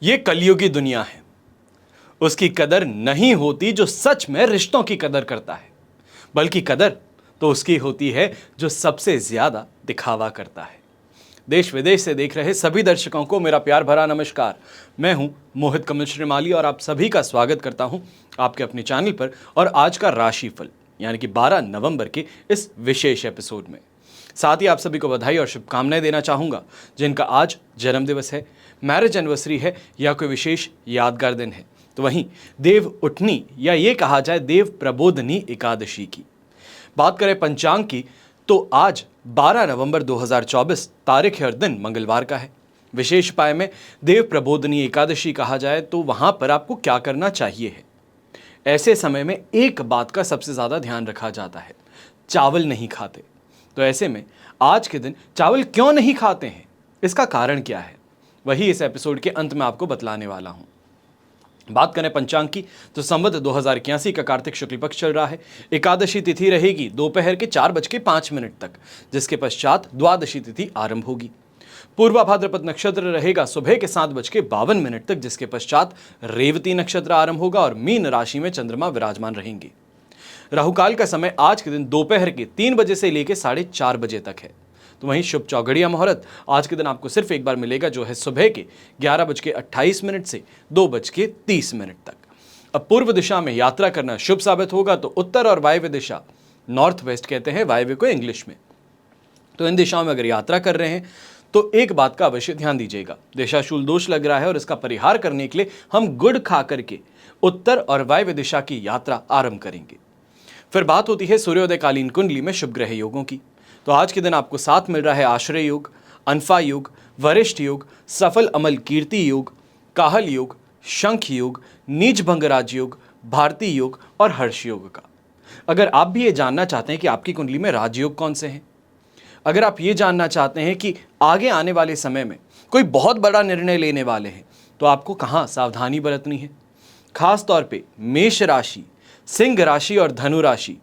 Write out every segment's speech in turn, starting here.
ये कलयुगी दुनिया है। उसकी कदर नहीं होती जो सच में रिश्तों की कदर करता है, बल्कि कदर तो उसकी होती है जो सबसे ज्यादा दिखावा करता है। देश विदेश से देख रहे सभी दर्शकों को मेरा प्यार भरा नमस्कार। मैं हूं मोहित कमल श्रीमाली और आप सभी का स्वागत करता हूं आपके अपने चैनल पर और आज का राशिफल यानी कि 12 नवंबर के इस विशेष एपिसोड में। साथ ही आप सभी को बधाई और शुभकामनाएं देना चाहूंगा जिनका आज जन्मदिवस है, मैरिज एनिवर्सरी है या कोई विशेष यादगार दिन है। तो वहीं देव उठनी या ये कहा जाए देव प्रबोधनी एकादशी की बात करें पंचांग की, तो आज 12 नवंबर 2024 तारीख और दिन मंगलवार का है। विशेष उपाय में देव प्रबोधनी एकादशी कहा जाए तो वहां पर आपको क्या करना चाहिए है। ऐसे समय में एक बात का सबसे ज्यादा ध्यान रखा जाता है, चावल नहीं खाते। तो ऐसे में आज के दिन चावल क्यों नहीं खाते हैं, इसका कारण क्या है, वही इस एपिसोड के अंत में आपको बतलाने वाला हूं। बात करें पंचांग की तो संवत 2081 का कार्तिक शुक्ल पक्ष चल रहा है। एकादशी तिथि रहेगी दोपहर के 4:05 तक, जिसके पश्चात द्वादशी तिथि आरंभ होगी। पूर्वा भाद्रपद नक्षत्र रहेगा सुबह के 7:52 तक, जिसके पश्चात रेवती नक्षत्र आरंभ होगा और मीन राशि में चंद्रमा विराजमान रहेंगे। राहुकाल का समय आज के दिन दोपहर के 3 बजे से लेकर 4:30 बजे तक है। तो वहीं शुभ चौघड़िया मुहूर्त आज के दिन आपको सिर्फ एक बार मिलेगा, जो है सुबह के 11:28 से 2:30 तक। अब पूर्व दिशा में यात्रा करना शुभ साबित होगा, तो उत्तर और वायव्य दिशा, नॉर्थ वेस्ट कहते हैं वायव्य को इंग्लिश में, तो इन दिशाओं में अगर यात्रा कर रहे हैं तो एक बात का अवश्य ध्यान दीजिएगा, दिशाशूल दोष लग रहा है और इसका परिहार करने के लिए हम गुड़ खा करके उत्तर और वायव्य दिशा की यात्रा आरंभ करेंगे। फिर बात होती है सूर्योदयकालीन कुंडली में शुभ ग्रह योगों की। तो आज के दिन आपको साथ मिल रहा है आश्रय योग, अनफा योग, वरिष्ठ योग, सफल अमल कीर्ति योग, काहल योग, शंख योग, नीच भंग राज योग, भारतीय योग और हर्ष योग का। अगर आप भी ये जानना चाहते हैं कि आपकी कुंडली में राजयोग कौन से हैं, अगर आप ये जानना चाहते हैं कि आगे आने वाले समय में कोई बहुत बड़ा निर्णय लेने वाले हैं तो आपको कहाँ सावधानी बरतनी है, खास तौर पे मेष राशि, सिंह राशि और धनु राशि,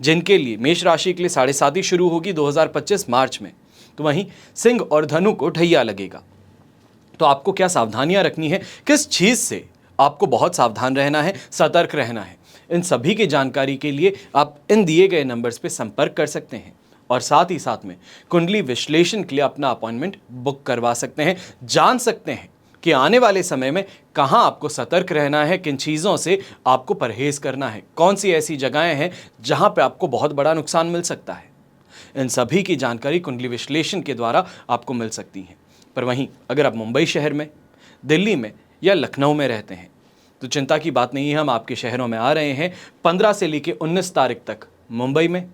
जिनके लिए मेष राशि के लिए 7.5 शुरू होगी 2025 मार्च में, तो वहीं सिंह और धनु को ढैया लगेगा। तो आपको क्या सावधानियां रखनी है, किस चीज से आपको बहुत सावधान रहना है, सतर्क रहना है, इन सभी की जानकारी के लिए आप इन दिए गए नंबर्स पे संपर्क कर सकते हैं और साथ ही साथ में कुंडली विश्लेषण के लिए अपना अपॉइंटमेंट बुक करवा सकते हैं, जान सकते हैं कि आने वाले समय में कहां आपको सतर्क रहना है, किन चीज़ों से आपको परहेज करना है, कौन सी ऐसी जगहें हैं जहां पे आपको बहुत बड़ा नुकसान मिल सकता है। इन सभी की जानकारी कुंडली विश्लेषण के द्वारा आपको मिल सकती है। पर वहीं अगर आप मुंबई शहर में, दिल्ली में या लखनऊ में रहते हैं तो चिंता की बात नहीं है, हम आपके शहरों में आ रहे हैं 15 से लेकर 19 तारीख तक मुंबई में,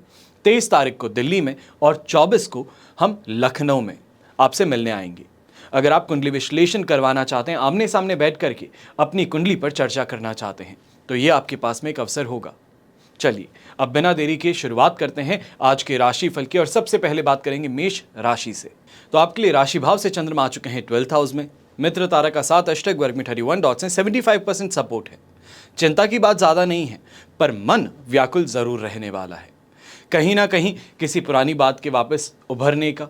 23 तारीख को दिल्ली में और 24 को हम लखनऊ में आपसे मिलने आएंगे। अगर आप कुंडली विश्लेषण करवाना चाहते हैं, आमने सामने बैठ करके अपनी कुंडली पर चर्चा करना चाहते हैं, तो ये आपके पास में एक अवसर होगा। चलिए अब बिना देरी के शुरुआत करते हैं आज के राशिफल की और सबसे पहले बात करेंगे मेष राशि से। तो आपके लिए राशि भाव से चंद्रमा आ चुके हैं 12th हाउस में, मित्र तारा का 7 अष्टक वर्ग में 31 डॉट्स हैं, 75% सपोर्ट है। चिंता की बात ज़्यादा नहीं है, पर मन व्याकुल ज़रूर रहने वाला है। कहीं ना कहीं किसी पुरानी बात के वापस उभरने का,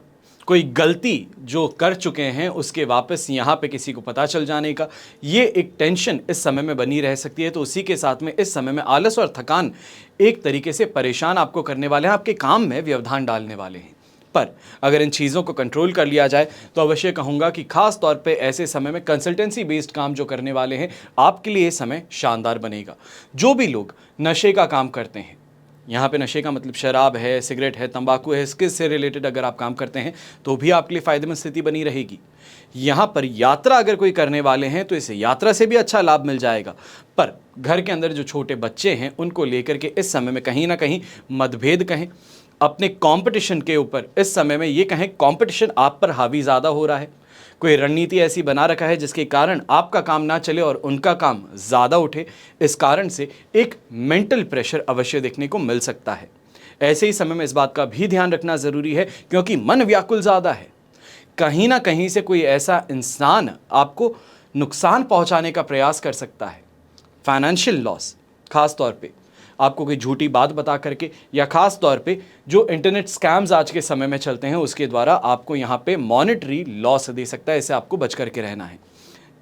कोई गलती जो कर चुके हैं उसके वापस यहाँ पे किसी को पता चल जाने का, ये एक टेंशन इस समय में बनी रह सकती है। तो उसी के साथ में इस समय में आलस और थकान एक तरीके से परेशान आपको करने वाले हैं, आपके काम में व्यवधान डालने वाले हैं। पर अगर इन चीज़ों को कंट्रोल कर लिया जाए तो अवश्य कहूँगा कि खास तौर पे ऐसे समय में कंसल्टेंसी बेस्ड काम जो करने वाले हैं आपके लिए ये समय शानदार बनेगा। जो भी लोग नशे का काम करते हैं, यहाँ पे नशे का मतलब शराब है, सिगरेट है, तंबाकू है, इसके से रिलेटेड अगर आप काम करते हैं तो भी आपके लिए फ़ायदेमंद स्थिति बनी रहेगी। यहाँ पर यात्रा अगर कोई करने वाले हैं तो इस यात्रा से भी अच्छा लाभ मिल जाएगा। पर घर के अंदर जो छोटे बच्चे हैं उनको लेकर के इस समय में कहीं ना कहीं मतभेद कहें, अपने कंपटीशन के ऊपर इस समय में ये कहें कंपटीशन आप पर हावी ज़्यादा हो रहा है, कोई रणनीति ऐसी बना रखा है जिसके कारण आपका काम ना चले और उनका काम ज़्यादा उठे। इस कारण से एक मेंटल प्रेशर अवश्य देखने को मिल सकता है। ऐसे ही समय में इस बात का भी ध्यान रखना ज़रूरी है क्योंकि मन व्याकुल ज़्यादा है। कहीं ना कहीं से कोई ऐसा इंसान आपको नुकसान पहुंचाने का प्रयास कर सकता है, फाइनेंशियल लॉस, खास तौर पे आपको कोई झूठी बात बता करके या खास तौर पे जो इंटरनेट स्कैम्स आज के समय में चलते हैं उसके द्वारा आपको यहाँ पे मॉनेटरी लॉस दे सकता है। इससे आपको बच करके रहना है।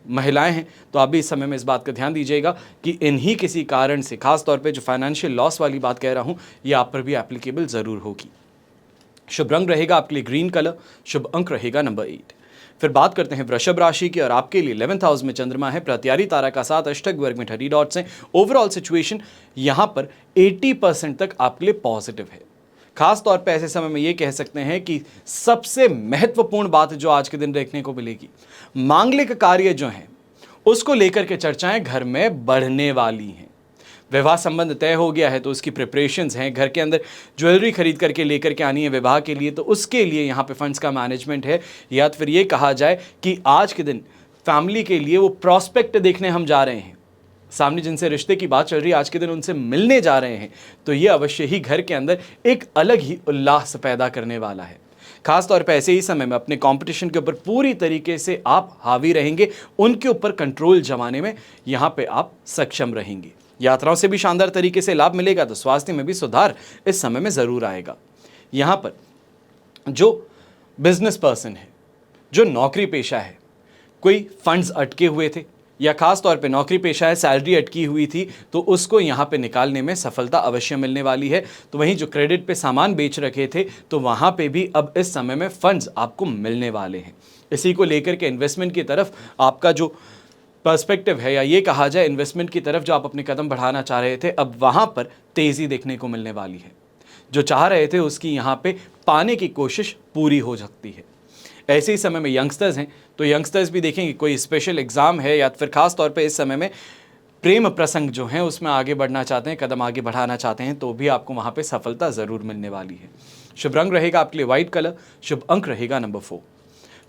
महिलाएं हैं तो आप भी इस समय में इस बात का ध्यान दीजिएगा कि इन्हीं किसी कारण से, खास तौर पे जो फाइनेंशियल लॉस वाली बात कह रहा हूं, ये आप पर भी एप्लीकेबल जरूर होगी। शुभ रंग रहेगा आपके लिए ग्रीन कलर, शुभ अंक रहेगा नंबर 8। फिर बात करते हैं वृषभ राशि की, और आपके लिए 11th हाउस में चंद्रमा है, प्रत्यारी तारा का साथ, अष्टक वर्ग में 30 डॉट्स हैं। ओवरऑल सिचुएशन यहां पर 80% तक आपके लिए पॉजिटिव है। खास तौर पे ऐसे समय में ये कह सकते हैं कि सबसे महत्वपूर्ण बात जो आज के दिन देखने को मिलेगी, मांगलिक कार्य जो हैं उसको लेकर के चर्चाएं घर में बढ़ने वाली हैं। विवाह संबंध तय हो गया है तो उसकी प्रिपरेशंस हैं, घर के अंदर ज्वेलरी खरीद करके लेकर के आनी है विवाह के लिए, तो उसके लिए यहाँ पे फंड्स का मैनेजमेंट है। या तो फिर ये कहा जाए कि आज के दिन फैमिली के लिए वो प्रॉस्पेक्ट देखने हम जा रहे हैं, सामने जिनसे रिश्ते की बात चल रही है आज के दिन उनसे मिलने जा रहे हैं, तो ये अवश्य ही घर के अंदर एक अलग ही उल्लास पैदा करने वाला है। खास तौर पे ऐसे ही समय में अपने कंपटीशन के ऊपर पूरी तरीके से आप हावी रहेंगे, उनके ऊपर कंट्रोल जमाने में यहाँ पे आप सक्षम रहेंगे। यात्राओं से भी शानदार तरीके से लाभ मिलेगा, तो स्वास्थ्य में भी सुधार इस समय में ज़रूर आएगा। यहाँ पर जो बिजनेस पर्सन है, जो नौकरी पेशा है, कोई फंड्स अटके हुए थे या खास तौर पे नौकरी पेशा है, सैलरी अटकी हुई थी, तो उसको यहाँ पे निकालने में सफलता अवश्य मिलने वाली है। तो वहीं जो क्रेडिट पे सामान बेच रखे थे, तो वहाँ पे भी अब इस समय में फंड्स आपको मिलने वाले हैं। इसी को लेकर के इन्वेस्टमेंट की तरफ आपका जो पर्सपेक्टिव है, या ये कहा जाए इन्वेस्टमेंट की तरफ जो आप अपने कदम बढ़ाना चाह रहे थे, अब वहाँ पर तेज़ी देखने को मिलने वाली है। जो चाह रहे थे उसकी यहाँ पे पाने की कोशिश पूरी हो सकती है। ऐसे ही समय में यंगस्टर्स हैं तो यंगस्टर्स भी देखेंगे कोई स्पेशल एग्ज़ाम है, या फिर खास तौर पे इस समय में प्रेम प्रसंग जो हैं उसमें आगे बढ़ना चाहते हैं, कदम आगे बढ़ाना चाहते हैं, तो भी आपको वहाँ पे सफलता ज़रूर मिलने वाली है। शुभ रंग रहेगा आपके लिए व्हाइट कलर, शुभ अंक रहेगा नंबर 4।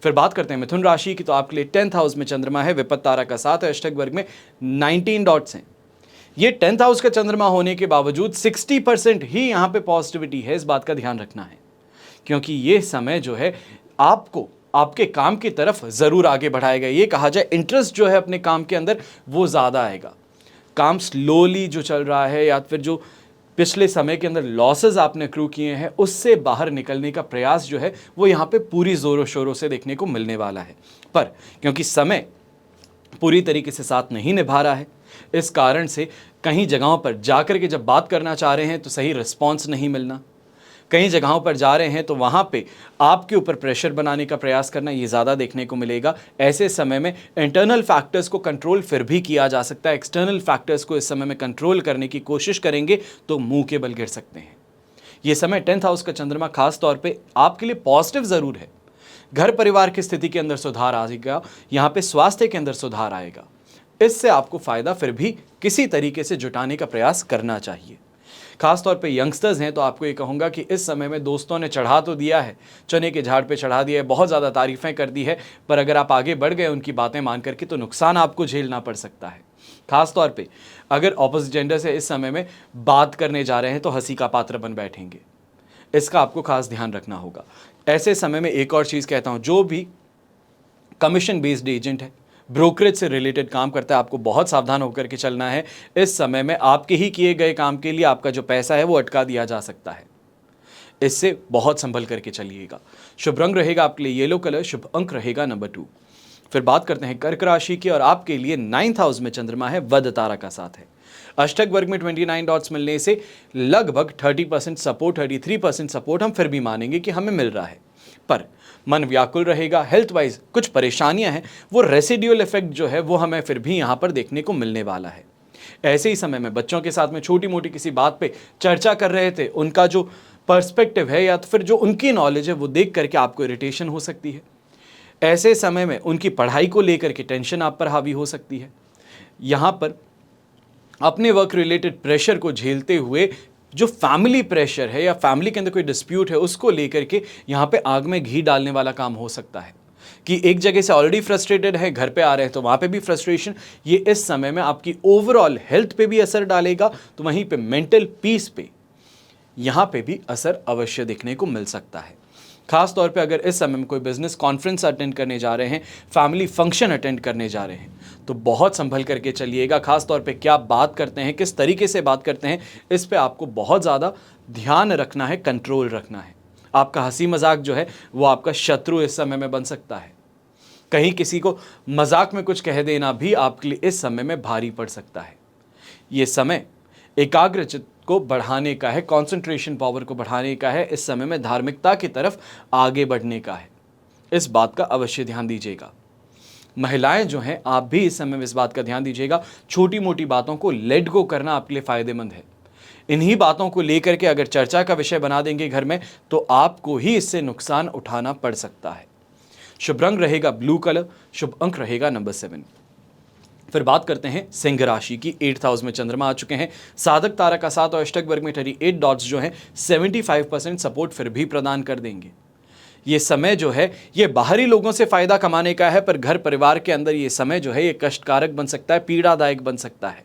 फिर बात करते हैं मिथुन राशि की, तो आपके लिए 10th हाउस में चंद्रमा है, विपत्त तारा का साथ है, अष्टक वर्ग में 19 डॉट्स हैं। ये 10th हाउस का चंद्रमा होने के बावजूद 60% ही यहाँ पे पॉजिटिविटी है, इस बात का ध्यान रखना है, क्योंकि ये समय जो है आपको आपके काम की तरफ ज़रूर आगे बढ़ाएगा। ये कहा जाए इंटरेस्ट जो है अपने काम के अंदर वो ज़्यादा आएगा। काम स्लोली जो चल रहा है, या फिर जो पिछले समय के अंदर लॉसेस आपने क्रू किए हैं, उससे बाहर निकलने का प्रयास जो है वो यहाँ पे पूरी ज़ोरों शोरों से देखने को मिलने वाला है। पर क्योंकि समय पूरी तरीके से साथ नहीं निभा रहा है, इस कारण से कहीं जगहों पर जाकर के जब बात करना चाह रहे हैं तो सही रिस्पॉन्स नहीं मिलना, कई जगहों पर जा रहे हैं तो वहाँ पे आपके ऊपर प्रेशर बनाने का प्रयास करना, ये ज़्यादा देखने को मिलेगा। ऐसे समय में इंटरनल फैक्टर्स को कंट्रोल फिर भी किया जा सकता है, एक्सटर्नल फैक्टर्स को इस समय में कंट्रोल करने की कोशिश करेंगे तो मुंह के बल गिर सकते हैं। ये समय 10th हाउस का चंद्रमा खास तौर पे आपके लिए पॉजिटिव ज़रूर है। घर परिवार की स्थिति के अंदर सुधार आएगा, यहाँ पे स्वास्थ्य के अंदर सुधार आएगा। इससे आपको फ़ायदा फिर भी किसी तरीके से जुटाने का प्रयास करना चाहिए। खास तौर पे यंगस्टर्स हैं तो आपको ये कहूँगा कि इस समय में दोस्तों ने चढ़ा तो दिया है, चने के झाड़ पे चढ़ा दिया है, बहुत ज़्यादा तारीफ़ें कर दी है, पर अगर आप आगे बढ़ गए उनकी बातें मान करके तो नुकसान आपको झेलना पड़ सकता है। खास तौर पे अगर ऑपोजिट जेंडर से इस समय में बात करने जा रहे हैं तो हंसी का पात्र बन बैठेंगे, इसका आपको खास ध्यान रखना होगा। ऐसे समय में एक और चीज़ कहता हूँ, जो भी कमीशन बेस्ड एजेंट है, ब्रोकरेज से रिलेटेड काम करता है, आपको बहुत सावधान होकर के चलना है। इस समय में आपके ही किए गए काम के लिए आपका जो पैसा है वो अटका दिया जा सकता है, इससे बहुत संभल करके चलिएगा। शुभ रंग रहेगा आपके लिए येलो कलर, शुभ अंक रहेगा नंबर 2। फिर बात करते हैं कर्क राशि की, और आपके लिए 9th हाउस में चंद्रमा है, बुध तारा का साथ है, अष्टक वर्ग में 29 डॉट्स मिलने से लगभग 30% सपोर्ट, 33% सपोर्ट हम फिर भी मानेंगे कि हमें मिल रहा है, पर मन व्याकुल रहेगा। हेल्थ वाइज कुछ परेशानियां हैं, वो रेसिड्यूअल इफेक्ट जो है वो हमें फिर भी यहाँ पर देखने को मिलने वाला है। ऐसे ही समय में बच्चों के साथ में छोटी मोटी किसी बात पे चर्चा कर रहे थे, उनका जो पर्सपेक्टिव है या तो फिर जो उनकी नॉलेज है वो देख करके आपको इरिटेशन हो सकती है। ऐसे समय में उनकी पढ़ाई को लेकर के टेंशन आप पर हावी हो सकती है। यहाँ पर अपने वर्क रिलेटेड प्रेशर को झेलते हुए जो फैमिली प्रेशर है या फैमिली के अंदर कोई डिस्प्यूट है उसको लेकर के यहाँ पे आग में घी डालने वाला काम हो सकता है कि एक जगह से ऑलरेडी फ्रस्ट्रेटेड है, घर पे आ रहे हैं तो वहाँ पे भी फ्रस्ट्रेशन, ये इस समय में आपकी ओवरऑल हेल्थ पे भी असर डालेगा, तो वहीं पे मेंटल पीस पे यहाँ पे भी असर अवश्य देखने को मिल सकता है। खास तौर पे अगर इस समय में कोई बिजनेस कॉन्फ्रेंस अटेंड करने जा रहे हैं, फैमिली फंक्शन अटेंड करने जा रहे हैं, तो बहुत संभल करके चलिएगा। खास तौर पे क्या बात करते हैं, किस तरीके से बात करते हैं, इस पे आपको बहुत ज़्यादा ध्यान रखना है, कंट्रोल रखना है। आपका हंसी मजाक जो है वो आपका शत्रु इस समय में बन सकता है। कहीं किसी को मजाक में कुछ कह देना भी आपके लिए इस समय में भारी पड़ सकता है। ये समय एकाग्रचित्त को बढ़ाने का है, कंसंट्रेशन पावर को बढ़ाने का है, इस समय में धार्मिकता की तरफ आगे बढ़ने का है। इस बात का अवश्य ध्यान दीजिएगा। महिलाएं जो हैं, आप भी इस समय में इस बात का ध्यान दीजिएगा, छोटी मोटी बातों को लेट गो करना आपके लिए फायदेमंद है। इन्हीं बातों को लेकर के अगर चर्चा का विषय बना देंगे घर में, तो आपको ही इससे नुकसान उठाना पड़ सकता है। शुभ रंग रहेगा ब्लू कलर, शुभ अंक रहेगा नंबर 7। फिर बात करते हैं सिंह राशि की। 8th हाउस में चंद्रमा आ चुके हैं। साधक तारा का 7 और अष्टक वर्ग में 38 डॉट्स जो हैं 75% सपोर्ट फिर भी प्रदान कर देंगे। ये समय जो है ये बाहरी लोगों से फायदा कमाने का है, पर घर परिवार के अंदर ये समय जो है ये कष्टकारक बन सकता है, पीड़ादायक बन सकता है।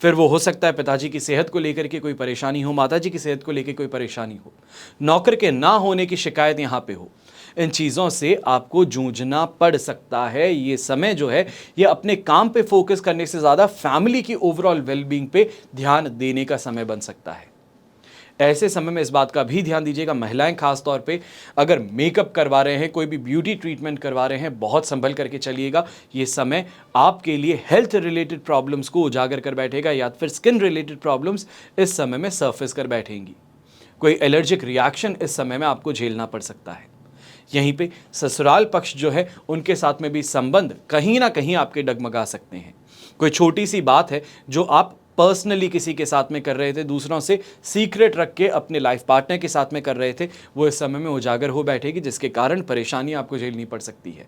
फिर वो हो सकता है पिताजी की सेहत को लेकर के कोई परेशानी हो, माताजी की सेहत को लेकर कोई परेशानी हो, नौकर के ना होने की शिकायत यहाँ पे हो। इन चीज़ों से आपको जूझना पड़ सकता है। ये समय जो है ये अपने काम पे फोकस करने से ज़्यादा फैमिली की ओवरऑल वेलबींग पे ध्यान देने का समय बन सकता है। ऐसे समय में इस बात का भी ध्यान दीजिएगा, महिलाएं खास तौर पे अगर मेकअप करवा रहे हैं, कोई भी ब्यूटी ट्रीटमेंट करवा रहे हैं, बहुत संभल करके चलिएगा। ये समय आपके लिए हेल्थ रिलेटेड प्रॉब्लम्स को उजागर कर बैठेगा, या फिर स्किन रिलेटेड प्रॉब्लम्स इस समय में सर्फेस कर बैठेंगी। कोई एलर्जिक रिएक्शन इस समय में आपको झेलना पड़ सकता है। यहीं पे ससुराल पक्ष जो है उनके साथ में भी संबंध कहीं ना कहीं आपके डगमगा सकते हैं। कोई छोटी सी बात है जो आप पर्सनली किसी के साथ में कर रहे थे, दूसरों से सीक्रेट रख के अपने लाइफ पार्टनर के साथ में कर रहे थे, वो इस समय में उजागर हो बैठेगी, जिसके कारण परेशानी आपको झेलनी पड़ सकती है।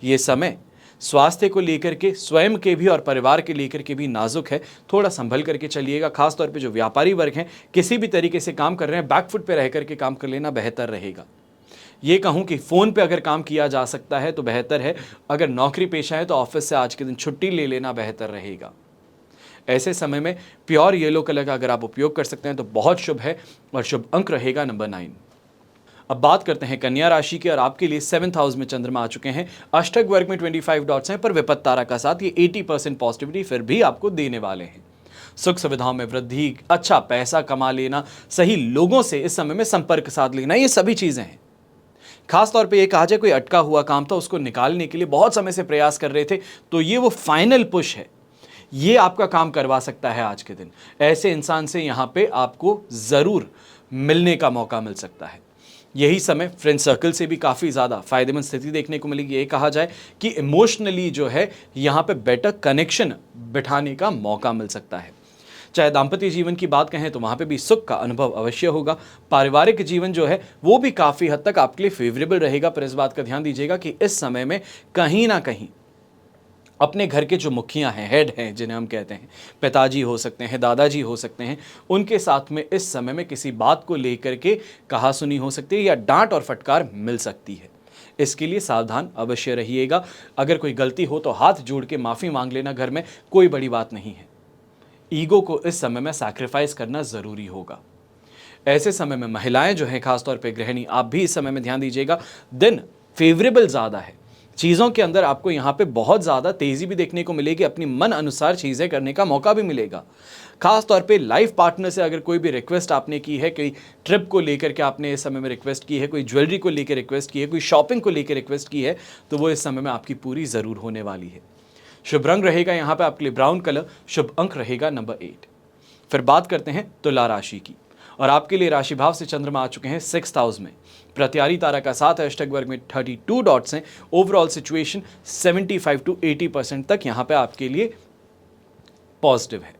ये समय स्वास्थ्य को लेकर के स्वयं के भी और परिवार के लेकर के भी नाजुक है, थोड़ा संभल करके चलिएगा। खासतौर पे जो व्यापारी वर्ग हैं, किसी भी तरीके से काम कर रहे हैं, बैकफुट पे रह करके काम कर लेना बेहतर रहेगा। ये कहूँ कि फ़ोन पे अगर काम किया जा सकता है तो बेहतर है, अगर नौकरी पेशा है तो ऑफिस से आज के दिन छुट्टी ले लेना बेहतर रहेगा। ऐसे समय में प्योर येलो कलर का अगर आप उपयोग कर सकते हैं तो बहुत शुभ है, और शुभ अंक रहेगा नंबर 9। अब बात करते हैं कन्या राशि की, और आपके लिए 7th हाउस में चंद्रमा आ चुके हैं। अष्टक वर्ग में 25 डॉट्स हैं, पर विपत्त तारा का साथ ये 80% पॉजिटिविटी फिर भी आपको देने वाले हैं। सुख सुविधाओं में वृद्धि, अच्छा पैसा कमा लेना, सही लोगों से इस समय में संपर्क साध लेना, ये सभी चीज़ें हैं। खास तौर पे ये कहा जाए कोई अटका हुआ काम था, उसको निकालने के लिए बहुत समय से प्रयास कर रहे थे, तो ये वो फाइनल पुश है, ये आपका काम करवा सकता है आज के दिन। ऐसे इंसान से यहाँ पे आपको ज़रूर मिलने का मौका मिल सकता है। यही समय फ्रेंड सर्कल से भी काफ़ी ज़्यादा फायदेमंद स्थिति देखने को मिलेगी। ये कहा जाए कि इमोशनली जो है यहाँ पे बेटर कनेक्शन बिठाने का मौका मिल सकता है। चाहे दाम्पत्य जीवन की बात कहें तो वहाँ पे भी सुख का अनुभव अवश्य होगा। पारिवारिक जीवन जो है वो भी काफ़ी हद तक आपके लिए फेवरेबल रहेगा, पर इस बात का ध्यान दीजिएगा कि इस समय में कहीं ना कहीं अपने घर के जो मुखिया हैं, हेड हैं जिन्हें हम कहते हैं, पिताजी हो सकते हैं, दादाजी हो सकते हैं, उनके साथ में इस समय में किसी बात को लेकर के कहा सुनी हो सकती है या डांट और फटकार मिल सकती है। इसके लिए सावधान अवश्य रहिएगा। अगर कोई गलती हो तो हाथ जोड़ के माफ़ी मांग लेना, घर में कोई बड़ी बात नहीं है। ईगो को इस समय में सैक्रिफाइस करना ज़रूरी होगा। ऐसे समय में महिलाएं जो हैं, खासतौर पे गृहिणी, आप भी इस समय में ध्यान दीजिएगा। दिन फेवरेबल ज़्यादा है, चीज़ों के अंदर आपको यहाँ पे बहुत ज़्यादा तेज़ी भी देखने को मिलेगी, अपनी मन अनुसार चीज़ें करने का मौका भी मिलेगा। खास तौर पे लाइफ पार्टनर से अगर कोई भी रिक्वेस्ट आपने की है, कोई ट्रिप को लेकर के आपने इस समय में रिक्वेस्ट की है, कोई ज्वेलरी को लेकर रिक्वेस्ट की है, कोई शॉपिंग को लेकर रिक्वेस्ट की है, तो वो इस समय में आपकी पूरी ज़रूर होने वाली है। शुभ रंग रहेगा यहाँ पे आपके लिए ब्राउन कलर, शुभ अंक रहेगा नंबर 8। फिर बात करते हैं तुला राशि की, और आपके लिए राशि भाव से चंद्रमा आ चुके हैं 6th हाउस में। प्रत्यारी तारा का साथ है, अष्टक वर्ग में 32 डॉट्स हैं। ओवरऑल सिचुएशन 75 to 80% तक यहाँ पे आपके लिए पॉजिटिव है।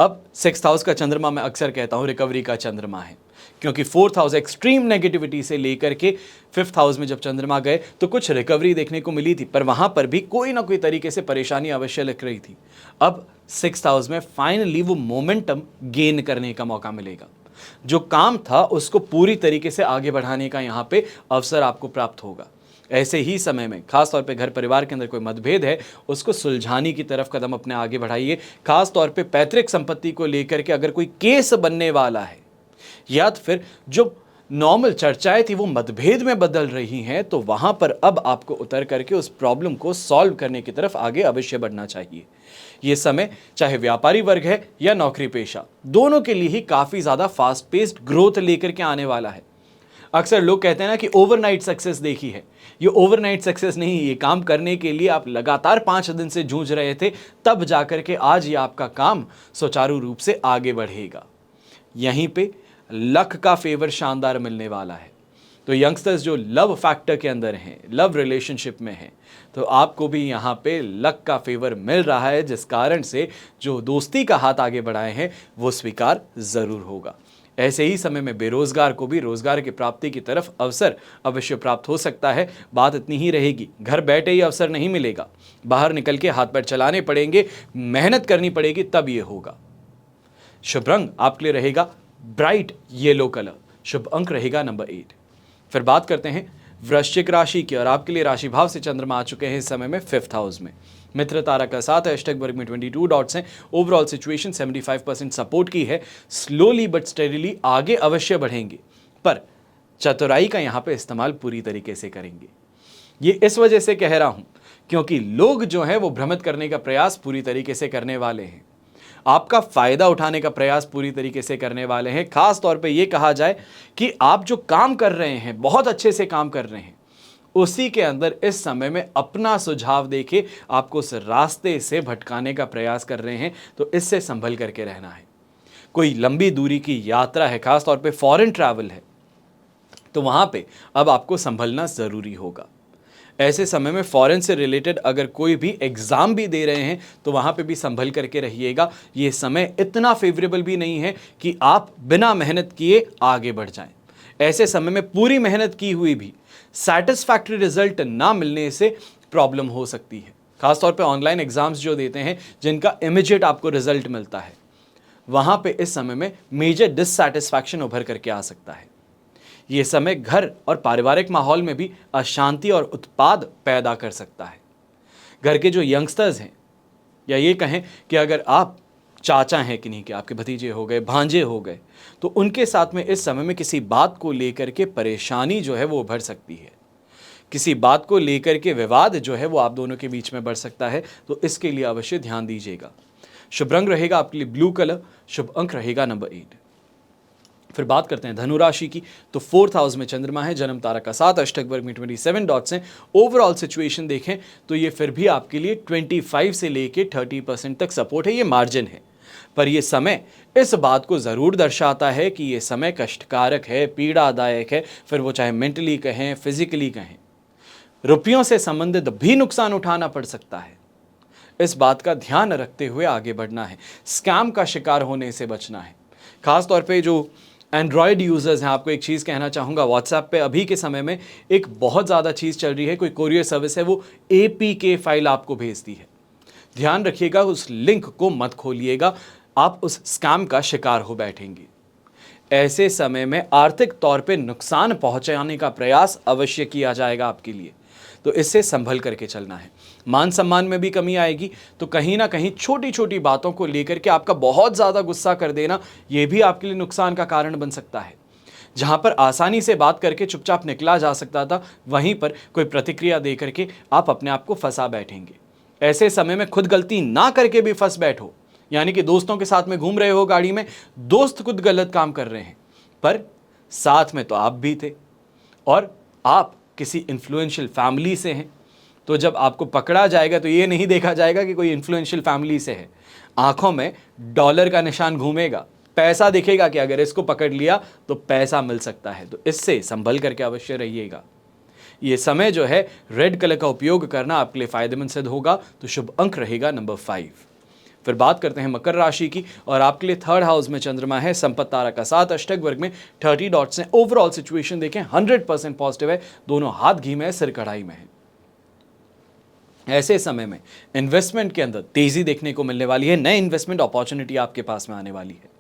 अब 6th हाउस का चंद्रमा मैं अक्सर कहता हूँ रिकवरी का चंद्रमा है, क्योंकि 4th हाउस एक्सट्रीम नेगेटिविटी से लेकर के 5th हाउस में जब चंद्रमा गए तो कुछ रिकवरी देखने को मिली थी, पर वहाँ पर भी कोई ना कोई तरीके से परेशानी अवश्य लग रही थी। अब 6th हाउस में फाइनली वो मोमेंटम गेन करने का मौका मिलेगा। जो काम था उसको पूरी तरीके से आगे बढ़ाने का यहाँ पे अवसर आपको प्राप्त होगा। ऐसे ही समय में खास तौर पे घर परिवार के अंदर कोई मतभेद है, उसको सुलझाने की तरफ कदम अपने आगे बढ़ाइए। खास तौर पे पैतृक संपत्ति को लेकर के अगर कोई केस बनने वाला है, या तो फिर जो नॉर्मल चर्चाएं थी वो मतभेद में बदल रही हैं, तो वहां पर अब आपको उतर करके उस प्रॉब्लम को सॉल्व करने की तरफ आगे अवश्य बढ़ना चाहिए। ये समय चाहे व्यापारी वर्ग है या नौकरी पेशा, दोनों के लिए ही काफ़ी ज़्यादा फास्ट पेस्ड ग्रोथ लेकर के आने वाला है। अक्सर लोग कहते हैं ना कि ओवरनाइट सक्सेस देखी है, ये ओवरनाइट सक्सेस नहीं, ये काम करने के लिए आप लगातार 5 दिन से जूझ रहे थे, तब जाकर के आज ये आपका काम सुचारू रूप से आगे बढ़ेगा। यहीं पे लक का फेवर शानदार मिलने वाला है। तो यंगस्टर्स जो लव फैक्टर के अंदर हैं, लव रिलेशनशिप में हैं, तो आपको भी यहाँ पे लक का फेवर मिल रहा है, जिस कारण से जो दोस्ती का हाथ आगे बढ़ाए हैं वो स्वीकार ज़रूर होगा। ऐसे ही समय में बेरोजगार को भी रोजगार की प्राप्ति की तरफ अवसर अवश्य प्राप्त हो सकता है। बात इतनी ही रहेगी, घर बैठे ही अवसर नहीं मिलेगा, बाहर निकल के हाथ पैर चलाने पड़ेंगे, मेहनत करनी पड़ेगी, तब ये होगा। शुभ रंग आपके लिए रहेगा ब्राइट येलो कलर, शुभ अंक रहेगा नंबर 8। फिर बात करते हैं वृश्चिक राशि की, और आपके लिए राशि भाव से चंद्रमा आ चुके हैं इस समय में 5th हाउस में। मित्र तारा का साथ है, अष्टक वर्ग में 22 डॉट्स हैं। ओवरऑल सिचुएशन 75% सपोर्ट की है। स्लोली बट स्टेडीली आगे अवश्य बढ़ेंगे, पर चतुराई का यहाँ पे इस्तेमाल पूरी तरीके से करेंगे। ये इस वजह से कह रहा हूँ क्योंकि लोग जो है वो भ्रमित करने का प्रयास पूरी तरीके से करने वाले हैं, आपका फायदा उठाने का प्रयास पूरी तरीके से करने वाले हैं। खास तौर पे ये कहा जाए कि आप जो काम कर रहे हैं, बहुत अच्छे से काम कर रहे हैं, उसी के अंदर इस समय में अपना सुझाव देके आपको उस रास्ते से भटकाने का प्रयास कर रहे हैं, तो इससे संभल करके रहना है। कोई लंबी दूरी की यात्रा है, खास तौर पे फॉरेन ट्रैवल है, तो वहां पे अब आपको संभलना जरूरी होगा। ऐसे समय में फॉरेन से रिलेटेड अगर कोई भी एग्जाम भी दे रहे हैं तो वहां पे भी संभल करके रहिएगा। ये समय इतना फेवरेबल भी नहीं है कि आप बिना मेहनत किए आगे बढ़ जाएं। ऐसे समय में पूरी मेहनत की हुई भी सैटिस्फैक्टरी रिजल्ट ना मिलने से प्रॉब्लम हो सकती है। खासतौर पे ऑनलाइन एग्जाम्स जो देते हैं, जिनका इमीडिएट आपको रिजल्ट मिलता है, वहां पे इस समय में मेजर डिससैटिस्फैक्शन उभर करके आ सकता है। ये समय घर और पारिवारिक माहौल में भी अशांति और उत्पाद पैदा कर सकता है। घर के जो यंगस्टर्स हैं, या ये कहें कि अगर आप चाचा हैं कि नहीं, कि आपके भतीजे हो गए, भांजे हो गए, तो उनके साथ में इस समय में किसी बात को लेकर के परेशानी जो है वो उभर सकती है। किसी बात को लेकर के विवाद जो है वो आप दोनों के बीच में बढ़ सकता है, तो इसके लिए अवश्य ध्यान दीजिएगा। शुभ रंग रहेगा आपके लिए ब्लू कलर, शुभ अंक रहेगा नंबर 8। फिर बात करते हैं धनु राशि की, तो 4th हाउस में चंद्रमा है, जन्म तारा का साथ, अष्टक वर्ग में 27 डॉट्स हैं। ओवरऑल सिचुएशन देखें तो ये फिर भी आपके लिए 25 से लेके 30% तक सपोर्ट है, ये मार्जिन है। पर यह समय इस बात को जरूर दर्शाता है कि यह समय कष्टकारक है, पीड़ादायक है, फिर वो चाहे मेंटली कहें, फिजिकली कहें। रुपयों से संबंधित भी नुकसान उठाना पड़ सकता है। इस बात का ध्यान रखते हुए आगे बढ़ना है, स्कैम का शिकार होने से बचना है। खासतौर पे जो एंड्रॉयड यूज़र्स हैं, आपको एक चीज़ कहना चाहूँगा, व्हाट्सएप पे अभी के समय में एक बहुत ज़्यादा चीज़ चल रही है, कोई कोरियर सर्विस है वो APK फाइल आपको भेजती है। ध्यान रखिएगा, उस लिंक को मत खोलिएगा, आप उस स्कैम का शिकार हो बैठेंगे। ऐसे समय में आर्थिक तौर पे नुकसान पहुंचाने का प्रयास अवश्य किया जाएगा आपके लिए, तो इससे संभल करके चलना है। मान सम्मान में भी कमी आएगी, तो कहीं ना कहीं छोटी छोटी बातों को लेकर के आपका बहुत ज़्यादा गुस्सा कर देना, यह भी आपके लिए नुकसान का कारण बन सकता है। जहां पर आसानी से बात करके चुपचाप निकला जा सकता था, वहीं पर कोई प्रतिक्रिया दे करके आप अपने आप को फंसा बैठेंगे। ऐसे समय में खुद गलती ना करके भी फंस बैठो, यानी कि दोस्तों के साथ में घूम रहे हो गाड़ी में, दोस्त खुद गलत काम कर रहे हैं, पर साथ में तो आप भी थे, और आप किसी इन्फ्लुएंशियल फैमिली से हैं, तो जब आपको पकड़ा जाएगा तो ये नहीं देखा जाएगा कि कोई इन्फ्लुएंशियल फैमिली से है। आंखों में डॉलर का निशान घूमेगा, पैसा दिखेगा कि अगर इसको पकड़ लिया तो पैसा मिल सकता है, तो इससे संभल करके अवश्य रहिएगा। ये समय जो है रेड कलर का उपयोग करना आपके लिए फायदेमंद सिद्ध होगा, तो शुभ अंक रहेगा नंबर 5। फिर बात करते हैं मकर राशि की, और आपके लिए 3rd हाउस में चंद्रमा है, संपत्ति तारा का साथ, अष्टक वर्ग में 30 डॉट्स हैं। ओवरऑल सिचुएशन देखें 100% पॉजिटिव है, दोनों हाथ घी में है, सिर कढ़ाई में है। ऐसे समय में इन्वेस्टमेंट के अंदर तेजी देखने को मिलने वाली है, नए इन्वेस्टमेंट अपॉर्चुनिटी आपके पास में आने वाली है।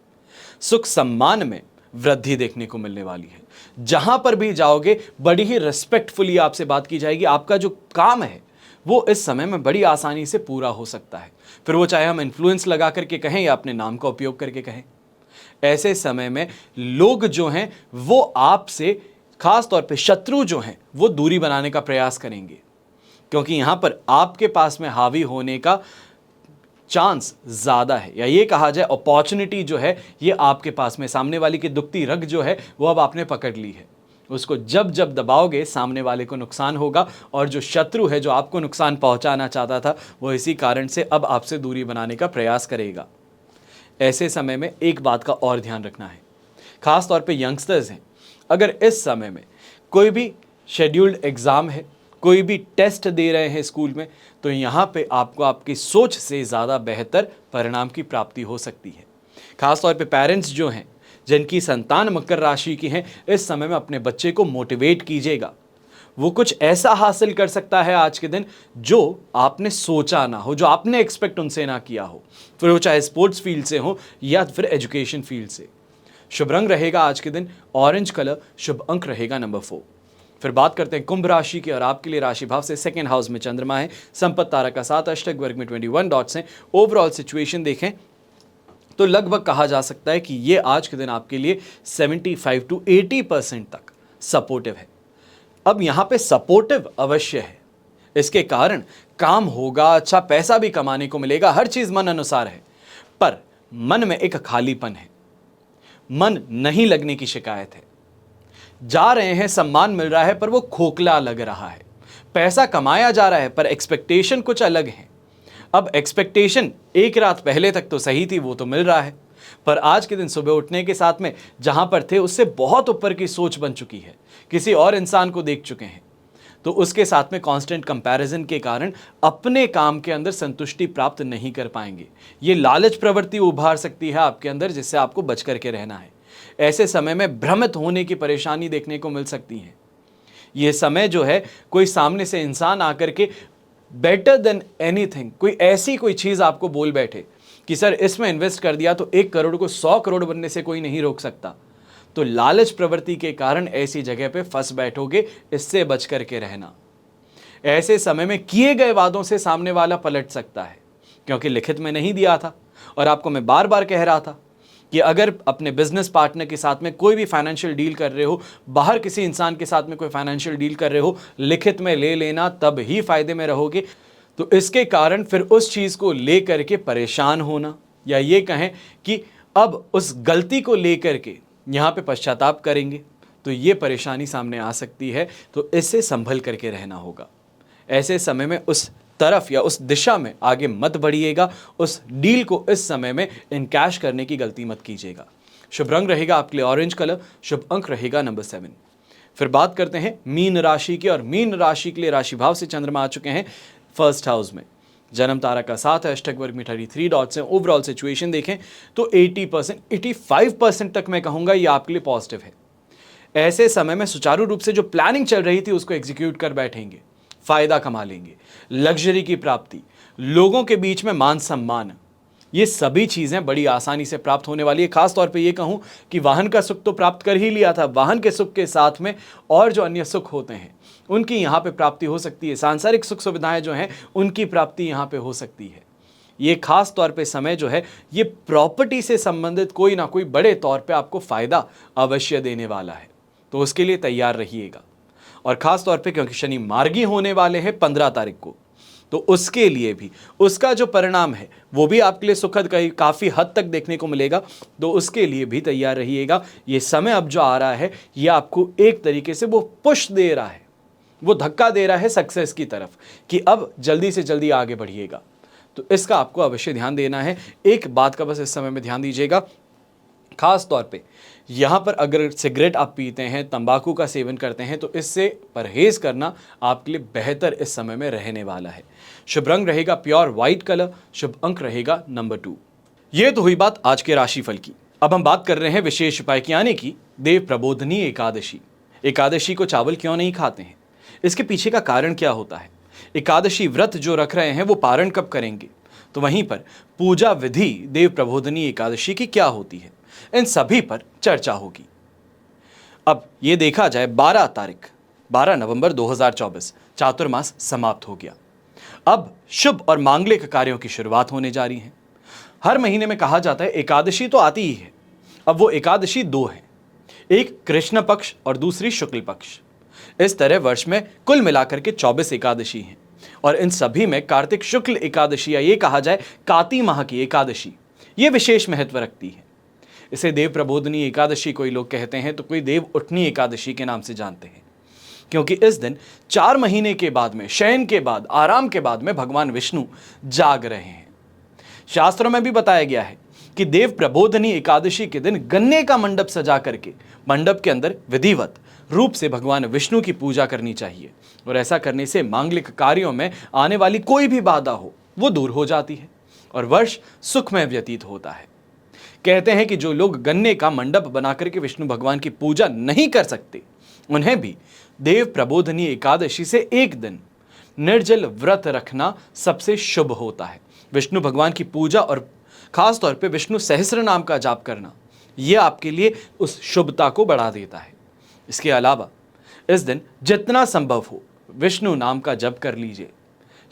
सुख सम्मान में वृद्धि देखने को मिलने वाली है। जहां पर भी जाओगे बड़ी ही रिस्पेक्टफुली आपसे बात की जाएगी। आपका जो काम है वो इस समय में बड़ी आसानी से पूरा हो सकता है, फिर वो चाहे हम इन्फ्लुएंस लगा करके कहें या अपने नाम का उपयोग करके कहें। ऐसे समय में लोग जो हैं वो आपसे, खास तौर पे शत्रु जो हैं, वो दूरी बनाने का प्रयास करेंगे, क्योंकि यहां पर आपके पास में हावी होने का चांस ज़्यादा है, या ये कहा जाए अपॉर्चुनिटी जो है ये आपके पास में, सामने वाली की दुखती रग जो है वो अब आपने पकड़ ली है। उसको जब जब दबाओगे सामने वाले को नुकसान होगा, और जो शत्रु है जो आपको नुकसान पहुंचाना चाहता था वो इसी कारण से अब आपसे दूरी बनाने का प्रयास करेगा। ऐसे समय में एक बात का और ध्यान रखना है, खास तौर पे यंगस्टर्स हैं, अगर इस समय में कोई भी शेड्यूल्ड एग्ज़ाम है, कोई भी टेस्ट दे रहे हैं स्कूल में, तो यहाँ पे आपको आपकी सोच से ज़्यादा बेहतर परिणाम की प्राप्ति हो सकती है। खास तौर पे पेरेंट्स जो हैं जिनकी संतान मकर राशि की हैं, इस समय में अपने बच्चे को मोटिवेट कीजिएगा। वो कुछ ऐसा हासिल कर सकता है आज के दिन जो आपने सोचा ना हो, जो आपने एक्सपेक्ट उनसे ना किया हो, फिर वो चाहे स्पोर्ट्स फील्ड से हो या फिर एजुकेशन फील्ड से। शुभ रंग रहेगा आज के दिन ऑरेंज कलर, शुभ अंक रहेगा नंबर 4। फिर बात करते हैं कुंभ राशि की, और आपके लिए राशि भाव से सेकेंड हाउस में चंद्रमा है, संपत्ति तारा का 7, अष्टक वर्ग में 21 डॉट्स हैं। ओवरऑल सिचुएशन देखें तो लगभग कहा जा सकता है कि ये आज के दिन आपके लिए 75 to 80% तक सपोर्टिव है। अब यहाँ पे सपोर्टिव अवश्य है, इसके कारण काम होगा, अच्छा पैसा भी कमाने को मिलेगा, हर चीज़ मन अनुसार है, पर मन में एक खालीपन है, मन नहीं लगने की शिकायत है। जा रहे हैं, सम्मान मिल रहा है, पर वो खोखला लग रहा है। पैसा कमाया जा रहा है पर एक्सपेक्टेशन कुछ अलग है। अब एक्सपेक्टेशन एक रात पहले तक तो सही थी, वो तो मिल रहा है, पर आज के दिन सुबह उठने के साथ में जहां पर थे उससे बहुत ऊपर की सोच बन चुकी है, किसी और इंसान को देख चुके हैं, तो उसके साथ में कांस्टेंट कंपैरिजन के कारण अपने काम के अंदर संतुष्टि प्राप्त नहीं कर पाएंगे। ये लालच प्रवृत्ति उभार सकती है आपके अंदर, जिससे आपको बच करके रहना है। ऐसे समय में भ्रमित होने की परेशानी देखने को मिल सकती है। ये समय जो है, कोई सामने से इंसान आकर के बेटर देन एनीथिंग, कोई चीज़ आपको बोल बैठे कि सर इसमें इन्वेस्ट कर दिया तो 1 करोड़ को 100 करोड़ बनने से कोई नहीं रोक सकता, तो लालच प्रवृत्ति के कारण ऐसी जगह पे फंस बैठोगे, इससे बच करके रहना। ऐसे समय में किए गए वादों से सामने वाला पलट सकता है, क्योंकि लिखित में नहीं दिया था। और आपको मैं बार बार कह रहा था कि अगर अपने बिजनेस पार्टनर के साथ में कोई भी फाइनेंशियल डील कर रहे हो, बाहर किसी इंसान के साथ में कोई फाइनेंशियल डील कर रहे हो, लिखित में ले लेना, तब ही फायदे में रहोगे। तो इसके कारण फिर उस चीज़ को ले करके परेशान होना, या ये कहें कि अब उस गलती को ले करके यहाँ पे पश्चाताप करेंगे, तो ये परेशानी सामने आ सकती है। तो इससे संभल करके रहना होगा। ऐसे समय में उस तरफ या उस दिशा में आगे मत बढ़िएगा, उस डील को इस समय में इनकैश करने की गलती मत कीजिएगा। शुभ रंग रहेगा आपके लिए ऑरेंज कलर, शुभ अंक रहेगा नंबर 7। फिर बात करते हैं मीन राशि की, और मीन राशि के लिए राशि भाव से चंद्रमा आ चुके हैं फर्स्ट हाउस में, जन्म तारा का 7 है, अष्टक वर्ग में 33 डॉट्स हैं। ओवरऑल सिचुएशन देखें तो 80%, 85% तक मैं कहूँगा ये आपके लिए पॉजिटिव है। ऐसे समय में सुचारू रूप से जो प्लानिंग चल रही थी उसको एग्जीक्यूट कर बैठेंगे, फायदा कमा लेंगे, लग्जरी की प्राप्ति, लोगों के बीच में मान सम्मान, ये सभी चीज़ें बड़ी आसानी से प्राप्त होने वाली है। खास तौर पे ये कहूँ कि वाहन का सुख तो प्राप्त कर ही लिया था, वाहन के सुख के साथ में और जो अन्य सुख होते हैं उनकी यहाँ पे प्राप्ति हो सकती है। सांसारिक सुख सुविधाएं जो हैं उनकी प्राप्ति यहाँ पे हो सकती है। ये खास तौर पे समय जो है ये प्रॉपर्टी से संबंधित कोई ना कोई बड़े तौर पे आपको फ़ायदा अवश्य देने वाला है, तो उसके लिए तैयार रहिएगा। और ख़ास तौर पे क्योंकि शनि मार्गी होने वाले हैं 15 तारीख को, तो उसके लिए भी उसका जो परिणाम है वो भी आपके लिए सुखद काफ़ी हद तक देखने को मिलेगा, तो उसके लिए भी तैयार रहिएगा। ये समय अब जो आ रहा है ये आपको एक तरीके से वो पुश दे रहा है, वो धक्का दे रहा है सक्सेस की तरफ कि अब जल्दी से जल्दी आगे बढ़िएगा। तो इसका आपको अवश्य ध्यान देना है। एक बात का बस इस समय में ध्यान दीजिएगा, खास तौर पे यहाँ पर अगर सिगरेट आप पीते हैं, तंबाकू का सेवन करते हैं, तो इससे परहेज करना आपके लिए बेहतर इस समय में रहने वाला है। शुभ रंग रहेगा प्योर वाइट कलर, शुभ अंक रहेगा नंबर 2। ये तो हुई बात आज के राशिफल की। अब हम बात कर रहे हैं विशेष उपाय की, यानी कि देव प्रबोधनी एकादशी। एकादशी को चावल क्यों नहीं खाते हैं, इसके पीछे का कारण क्या होता है, एकादशी व्रत जो रख रहे हैं वो पारण कब करेंगे, तो वहीं पर पूजा विधि देव प्रबोधनी एकादशी की क्या होती है, इन सभी पर चर्चा होगी। अब ये देखा जाए 12 नवंबर 2024 चातुर्मास समाप्त हो गया। अब शुभ और मांगलिक कार्यों की शुरुआत होने जा रही है। हर महीने में कहा जाता है एकादशी तो आती ही है। अब वो एकादशी 2 है, एक कृष्ण पक्ष और दूसरी शुक्ल पक्ष। इस तरह वर्ष में कुल मिलाकर के 24 एकादशी हैं, और इन सभी में कार्तिक शुक्ल एकादशी या ये कहा जाए काती माह की एकादशी ये विशेष महत्व रखती है। इसे देव प्रबोधनी एकादशी कोई लोग कहते हैं, तो कोई देव उठनी एकादशी के नाम से जानते हैं, क्योंकि इस दिन 4 महीने के बाद में, शयन के बाद, आराम के बाद में भगवान विष्णु जाग रहे हैं। शास्त्रों में भी बताया गया है कि देव प्रबोधनी एकादशी के दिन गन्ने का मंडप सजा करके मंडप के अंदर विधिवत रूप से भगवान विष्णु की पूजा करनी चाहिए, और ऐसा करने से मांगलिक कार्यों में आने वाली कोई भी बाधा हो वो दूर हो जाती है और वर्ष सुखमय व्यतीत होता है। कहते हैं कि जो लोग गन्ने का मंडप बना करके विष्णु भगवान की पूजा नहीं कर सकते, उन्हें भी देव प्रबोधनी एकादशी से एक दिन निर्जल व्रत रखना सबसे शुभ होता है। विष्णु भगवान की पूजा और खास तौर पे विष्णु सहस्त्र नाम का जाप करना, यह आपके लिए उस शुभता को बढ़ा देता है। इसके अलावा इस दिन जितना संभव हो विष्णु नाम का जप कर लीजिए।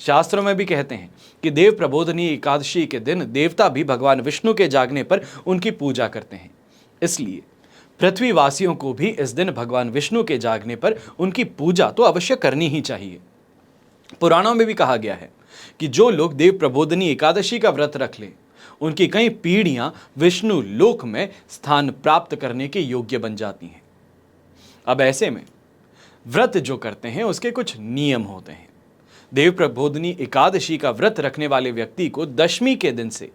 शास्त्रों में भी कहते हैं कि देव प्रबोधनी एकादशी के दिन देवता भी भगवान विष्णु के जागने पर उनकी पूजा करते हैं, इसलिए पृथ्वीवासियों को भी इस दिन भगवान विष्णु के जागने पर उनकी पूजा तो अवश्य करनी ही चाहिए। पुराणों में भी कहा गया है कि जो लोग देव प्रबोधनी एकादशी का व्रत रख लें, उनकी कई पीढ़ियां विष्णु लोक में स्थान प्राप्त करने के योग्य बन जाती हैं। अब ऐसे में व्रत जो करते हैं उसके कुछ नियम होते हैं। देव प्रबोधनी एकादशी का व्रत रखने वाले व्यक्ति को दशमी के दिन से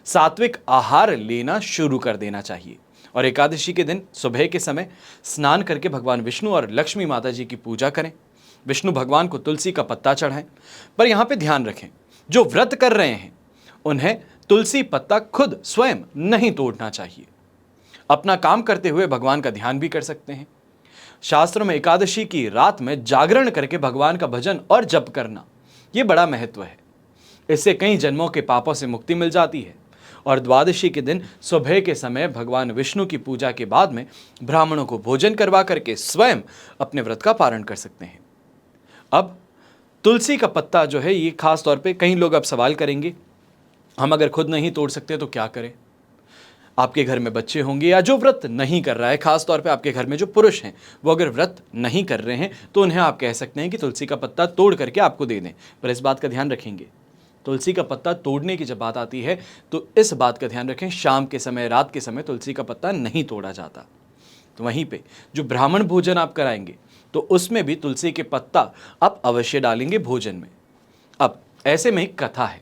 सात्विक आहार लेना शुरू कर देना चाहिए, और एकादशी के दिन सुबह के समय स्नान करके भगवान विष्णु और लक्ष्मी माता जी की पूजा करें। विष्णु भगवान को तुलसी का पत्ता चढ़ाएं, पर यहाँ पे ध्यान रखें, जो व्रत कर रहे हैं उन्हें तुलसी पत्ता खुद स्वयं नहीं तोड़ना चाहिए। अपना काम करते हुए भगवान का ध्यान भी कर सकते हैं। शास्त्रों में एकादशी की रात में जागरण करके भगवान का भजन और जप करना, यह बड़ा महत्व है। इससे कई जन्मों के पापों से मुक्ति मिल जाती है, और द्वादशी के दिन सुबह के समय भगवान विष्णु की पूजा के बाद में ब्राह्मणों को भोजन करवा करके स्वयं अपने व्रत का पारण कर सकते हैं। अब तुलसी का पत्ता जो है, ये खास तौर पे कई लोग अब सवाल करेंगे, हम अगर खुद नहीं तोड़ सकते तो क्या करें? आपके घर में बच्चे होंगे या जो व्रत नहीं कर रहा है, खास तौर पे आपके घर में जो पुरुष हैं वो अगर व्रत नहीं कर रहे हैं, तो उन्हें आप कह सकते हैं कि तुलसी का पत्ता तोड़ करके आपको दे दें। पर इस बात का ध्यान रखेंगे, तुलसी का पत्ता तोड़ने की जब बात आती है तो इस बात का ध्यान रखें, शाम के समय, रात के समय तुलसी का पत्ता नहीं तोड़ा जाता। तो वहीं पे जो ब्राह्मण भोजन आप कराएंगे तो उसमें भी तुलसी के पत्ता आप अवश्य डालेंगे भोजन में। अब ऐसे में एक कथा है,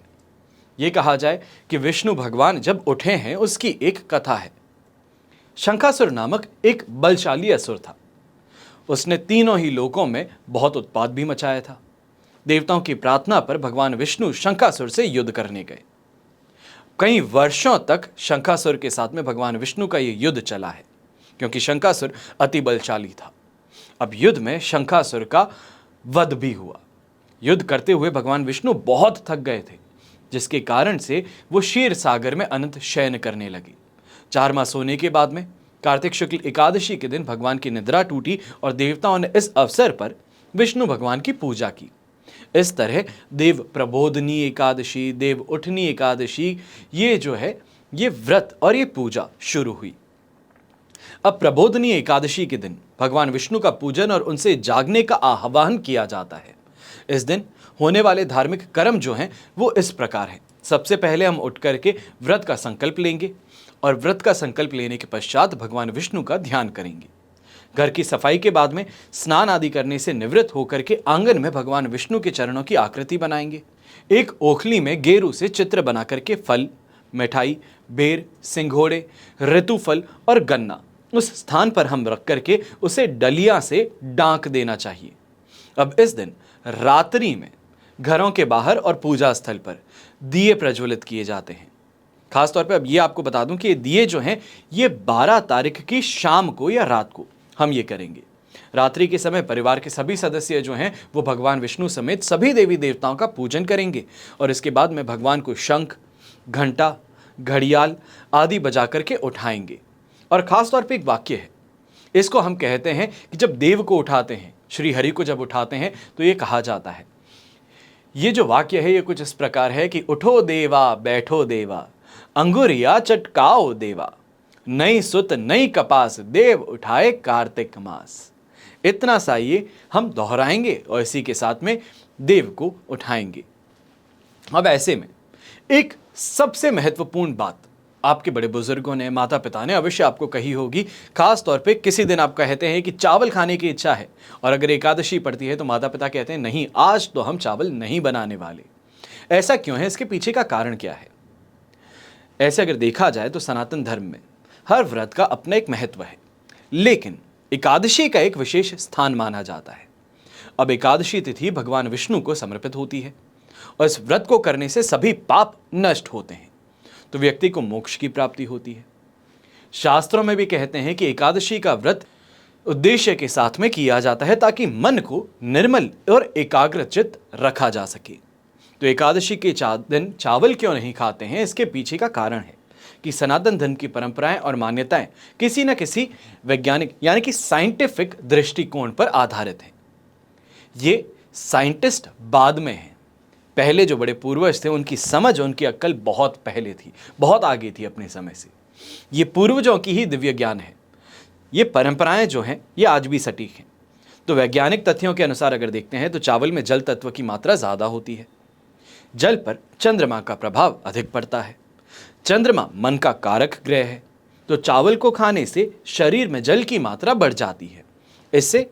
ये कहा जाए कि विष्णु भगवान जब उठे हैं उसकी एक कथा है। शंखासुर नामक एक बलशाली असुर था। उसने तीनों ही लोकों में बहुत उत्पात भी मचाया था। देवताओं की प्रार्थना पर भगवान विष्णु शंखासुर से युद्ध करने गए। कई वर्षों तक शंखासुर के साथ में भगवान विष्णु का यह युद्ध चला है, क्योंकि शंखासुर अति बलशाली था। अब युद्ध में शंखासुर का वध भी हुआ। युद्ध करते हुए भगवान विष्णु बहुत थक गए थे, जिसके कारण से वो क्षीर सागर में अनंत शयन करने लगे। 4 माह सोने के बाद में कार्तिक शुक्ल एकादशी के दिन भगवान की निद्रा टूटी और देवताओं ने इस अवसर पर विष्णु भगवान की पूजा की। इस तरह देव प्रबोधनी एकादशी, देव उठनी एकादशी, ये जो है ये व्रत और ये पूजा शुरू हुई। अब प्रबोधनी एकादशी के दिन भगवान विष्णु का पूजन और उनसे जागने का आह्वान किया जाता है। इस दिन होने वाले धार्मिक कर्म जो हैं वो इस प्रकार हैं। सबसे पहले हम उठ करके व्रत का संकल्प लेंगे, और व्रत का संकल्प लेने के पश्चात भगवान विष्णु का ध्यान करेंगे। घर की सफाई के बाद में स्नान आदि करने से निवृत्त होकर के आंगन में भगवान विष्णु के चरणों की आकृति बनाएंगे। एक ओखली में गेरू से चित्र बना करके फल, मिठाई, बेर, सिंघोड़े, ऋतुफल और गन्ना उस स्थान पर हम रख करके उसे डलिया से डांक देना चाहिए। अब इस दिन रात्रि में घरों के बाहर और पूजा स्थल पर दिए प्रज्वलित किए जाते हैं। खास तौर पे अब ये आपको बता दूं कि ये दिए जो हैं ये 12 तारीख की शाम को या रात को हम ये करेंगे। रात्रि के समय परिवार के सभी सदस्य जो हैं वो भगवान विष्णु समेत सभी देवी देवताओं का पूजन करेंगे, और इसके बाद में भगवान को शंख, घंटा, घड़ियाल आदि बजा करके उठाएंगे। और खास तौर पे एक वाक्य है, इसको हम कहते हैं कि जब देव को उठाते हैं, श्री हरि को जब उठाते हैं तो ये कहा जाता है, ये जो वाक्य है ये कुछ इस प्रकार है कि उठो देवा बैठो देवा, अंगुरिया चटकाओ देवा, नई सुत नई कपास, देव उठाए कार्तिक मास। इतना सा ये हम दोहराएंगे और इसी के साथ में देव को उठाएंगे। अब ऐसे में एक सबसे महत्वपूर्ण बात आपके बड़े बुजुर्गों ने, माता पिता ने अवश्य आपको कही होगी। खास तौर पे किसी दिन आप कहते हैं कि चावल खाने की इच्छा है, और अगर एकादशी पड़ती है तो माता पिता कहते हैं नहीं, आज तो हम चावल नहीं बनाने वाले। ऐसा क्यों है? इसके पीछे का कारण क्या है? ऐसे अगर देखा जाए तो सनातन धर्म में हर व्रत का अपना एक महत्व है, लेकिन एकादशी का एक विशेष स्थान माना जाता है। अब एकादशी तिथि भगवान विष्णु को समर्पित होती है, और इस व्रत को करने से सभी पाप नष्ट होते हैं, तो व्यक्ति को मोक्ष की प्राप्ति होती है। शास्त्रों में भी कहते हैं कि एकादशी का व्रत उद्देश्य के साथ में किया जाता है ताकि मन को निर्मल और एकाग्रचित्त रखा जा सके। तो एकादशी के दिन चावल क्यों नहीं खाते हैं? इसके पीछे का कारण है कि सनातन धर्म की परंपराएं और मान्यताएं किसी न किसी वैज्ञानिक यानी कि साइंटिफिक दृष्टिकोण पर आधारित हैं। ये साइंटिस्ट बाद में हैं, पहले जो बड़े पूर्वज थे उनकी समझ, उनकी अक्ल बहुत पहले थी, बहुत आगे थी अपने समय से। ये पूर्वजों की ही दिव्य ज्ञान है। ये परंपराएं जो हैं ये आज भी सटीक हैं। तो वैज्ञानिक तथ्यों के अनुसार अगर देखते हैं तो चावल में जल तत्व की मात्रा ज़्यादा होती है। जल पर चंद्रमा का प्रभाव अधिक पड़ता है। चंद्रमा मन का कारक ग्रह है, तो चावल को खाने से शरीर में जल की मात्रा बढ़ जाती है। इससे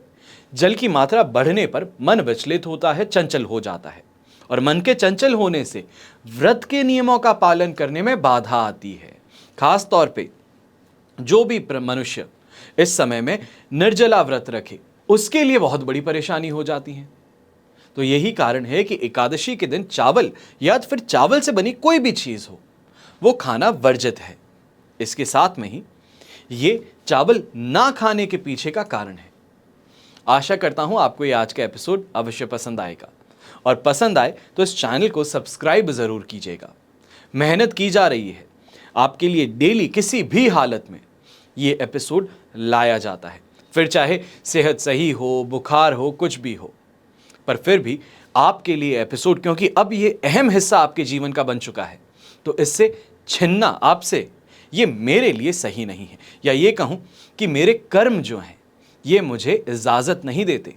जल की मात्रा बढ़ने पर मन विचलित होता है, चंचल हो जाता है, और मन के चंचल होने से व्रत के नियमों का पालन करने में बाधा आती है। खास तौर पे जो भी मनुष्य इस समय में निर्जला व्रत रखे उसके लिए बहुत बड़ी परेशानी हो जाती है। तो यही कारण है कि एकादशी के दिन चावल या फिर चावल से बनी कोई भी चीज हो वो खाना वर्जित है। इसके साथ में ही ये चावल ना खाने के पीछे का कारण है। आशा करता हूं आपको ये आज का एपिसोड अवश्य पसंद आएगा, और पसंद आए तो इस चैनल को सब्सक्राइब जरूर कीजिएगा। मेहनत की जा रही है, आपके लिए डेली किसी भी हालत में ये एपिसोड लाया जाता है, फिर चाहे सेहत सही हो, बुखार हो, कुछ भी हो, पर फिर भी आपके लिए एपिसोड, क्योंकि अब ये अहम हिस्सा आपके जीवन का बन चुका है, तो इससे छिनना आपसे ये मेरे लिए सही नहीं है, या ये कहूँ कि मेरे कर्म जो हैं ये मुझे इजाज़त नहीं देते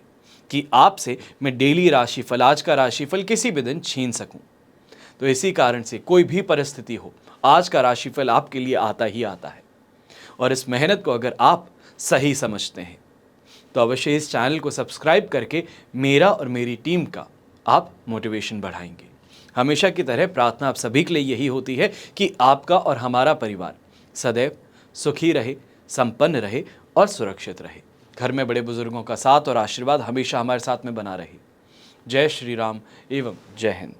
कि आपसे मैं डेली राशिफल, आज का राशिफल किसी भी दिन छीन सकूं। तो इसी कारण से कोई भी परिस्थिति हो, आज का राशिफल आपके लिए आता ही आता है। और इस मेहनत को अगर आप सही समझते हैं तो अवश्य इस चैनल को सब्सक्राइब करके मेरा और मेरी टीम का आप मोटिवेशन बढ़ाएंगे। हमेशा की तरह प्रार्थना आप सभी के लिए यही होती है कि आपका और हमारा परिवार सदैव सुखी रहे, संपन्न रहे और सुरक्षित रहे। घर में बड़े बुजुर्गों का साथ और आशीर्वाद हमेशा हमारे साथ में बना रहे। जय श्री राम एवं जय हिंद।